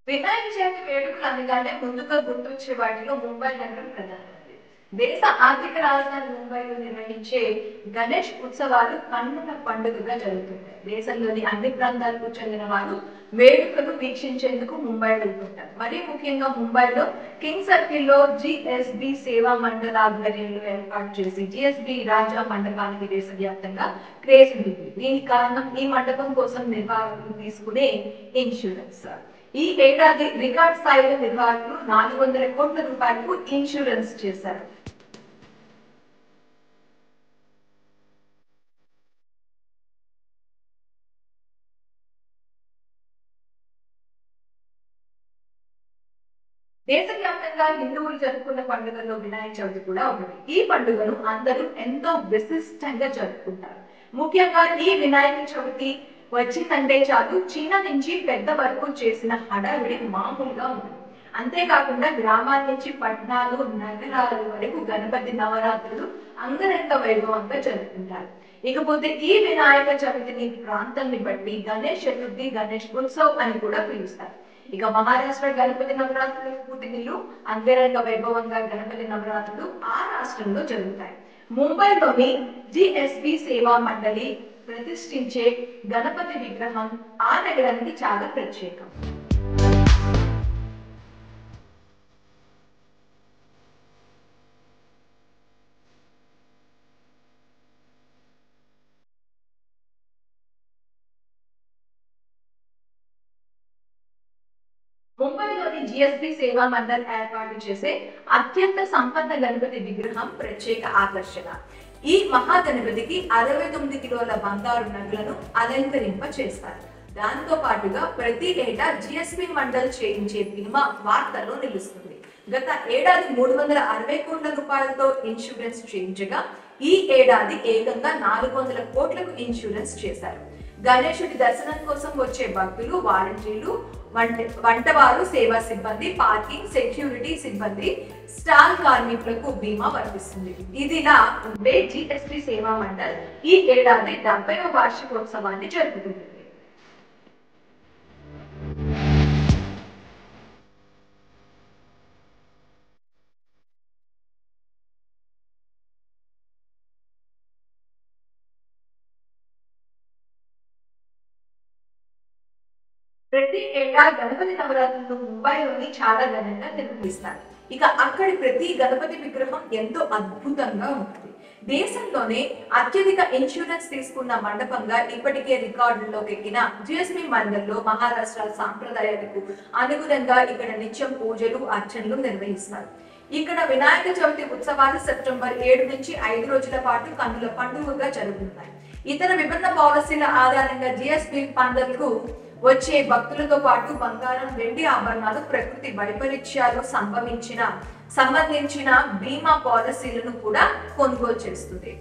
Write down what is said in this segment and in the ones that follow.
వినాయక చవితి వేడుకలు అనగానే ముందుగా గుర్తొచ్చే వాటిలో ముంబై నగరం ప్రధానమైనది. దేశ ఆర్థిక రాజధాని ముంబైలో నిర్వహించే గణేష్ ఉత్సవాలు కన్నుల పండుగగా జరుగుతుంటాయి. దేశంలోని అన్ని ప్రాంతాలకు చెందిన వారు వేడుకలు వీక్షించేందుకు ముంబై వెళ్తుంటారు. మరీ ముఖ్యంగా ముంబైలో కింగ్ సర్కిల్ లో జిఎస్బి సేవా మండల ఆధ్వర్యంలో ఏర్పాటు చేసి జిఎస్బి రాజా మండపానికి దేశవ్యాప్తంగా క్రేజ్ ఉంది. దీనికి కారణం ఈ మండపం కోసం నిర్వాహకులు తీసుకునే ఇన్సూరెన్స్. ఈ ఏడాది రికార్డ్ స్థాయిలో నిర్వాహకులు 400 కోట్ల రూపాయలకు ఇన్సూరెన్స్ చేశారు. దేశవ్యాప్తంగా హిందువులు జరుపుకున్న పండుగల్లో వినాయక చవితి కూడా ఒకటి. ఈ పండుగను అందరూ ఎంతో విశిష్టంగా జరుపుకుంటారు. ముఖ్యంగా ఈ వినాయక చవితి వచ్చిందంటే చాలు చిన్న నుంచి పెద్ద వరకు చేసిన హడావిడి మామూలుగా ఉంటుంది. అంతేకాకుండా గ్రామాల నుంచి పట్టణాలు నగరాల వరకు గణపతి నవరాత్రులు అంగరంగ వైభవంగా జరుపుకుంటారు. ఇకపోతే ఈ వినాయక చవితిని ప్రాంతాన్ని బట్టి గణేష్ చతుర్థి, గణేష్ ఉత్సవ్ అని కూడా పిలుస్తారు. ఇక మహారాష్ట్ర గణపతి నవరాత్రులు పూర్తినిల్లు అంగరంగ వైభవంగా గణపతి నవరాత్రులు ఆ రాష్ట్రంలో జరుగుతాయి. ముంబైలోని జిఎస్బి సేవా మండలి ప్రతిష్ఠించే గణపతి విగ్రహం ఆ నగరానికి చాలా ప్రత్యేకం. ముంబైలోని జిఎస్బి సేవా మండల్ ఏర్పాటు చేసే అత్యంత సంపన్న గణపతి విగ్రహం ప్రత్యేక ఆకర్షణ. ఈ మహాగణపతికి 69 కిలోల బంగారు నగలను అలంకరింప చేస్తారు. దాంతో పాటుగా ప్రతి ఏటా జిఎస్బి మండల్ చేయించే బీమా వార్తల్లో నిలుస్తుంది. గత ఏడాది 360 కోట్ల రూపాయలతో ఇన్సూరెన్స్ చేయించగా ఈ ఏడాది ఏకంగా 400 కోట్లకు ఇన్సూరెన్స్ చేశారు. గణేశుడి దర్శనం కోసం వచ్చే భక్తులు, వాలంటీర్లు, వంటవారు, సేవా సిబ్బంది, పార్కింగ్, సెక్యూరిటీ సిబ్బంది, స్టాల్ కార్మికులకు బీమా వర్తిస్తుంది. ఇదిలా ఉండే జిఎస్టి సేవా మండల్ ఈ ఏడాది 70వ వార్షికోత్సవాన్ని జరుపుతుంది. ప్రతి ఏటా గణపతి నవరాత్రులు ముంబైలోని చాలా ఘనంగా నిర్వహిస్తారు. ఇక అక్కడి ప్రతి గణపతి విగ్రహం ఎంతో అద్భుతంగా ఉంటుంది. దేశంలోనే అత్యధిక ఇన్సూరెన్స్ తీసుకున్న మండపంగా ఇప్పటికే రికార్డుల్లోకి ఎక్కిన జిఎస్బి మండల్లో మహారాష్ట్ర సాంప్రదాయాలకు అనుగుణంగా ఇక్కడ నిత్యం పూజలు, అర్చనలు నిర్వహిస్తారు. ఇక్కడ వినాయక చవితి ఉత్సవాలు సెప్టెంబర్ 7 నుంచి 5 రోజుల పాటు కన్నుల పండుగగా జరుగుతున్నాయి. ఇతర విభిన్న పాలసీల ఆధారంగా జిఎస్బి పండుగకు వచ్చే భక్తులతో పాటు బంగారం, వెండి ఆభరణాలు, ప్రకృతి వైపరీత్యాలు సంబంధించిన బీమా పాలసీలను కూడా కొనుగోలు చేస్తుంది.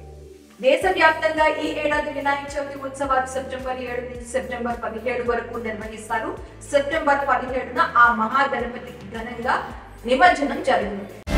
దేశవ్యాప్తంగా ఈ ఏడాది వినాయక చవితి ఉత్సవాలు సెప్టెంబర్ 7 నుంచి సెప్టెంబర్ 17 వరకు నిర్వహిస్తారు. సెప్టెంబర్ 17న ఆ మహాగణపతికి ఘనంగా నిమజ్జనం జరుగుతుంది.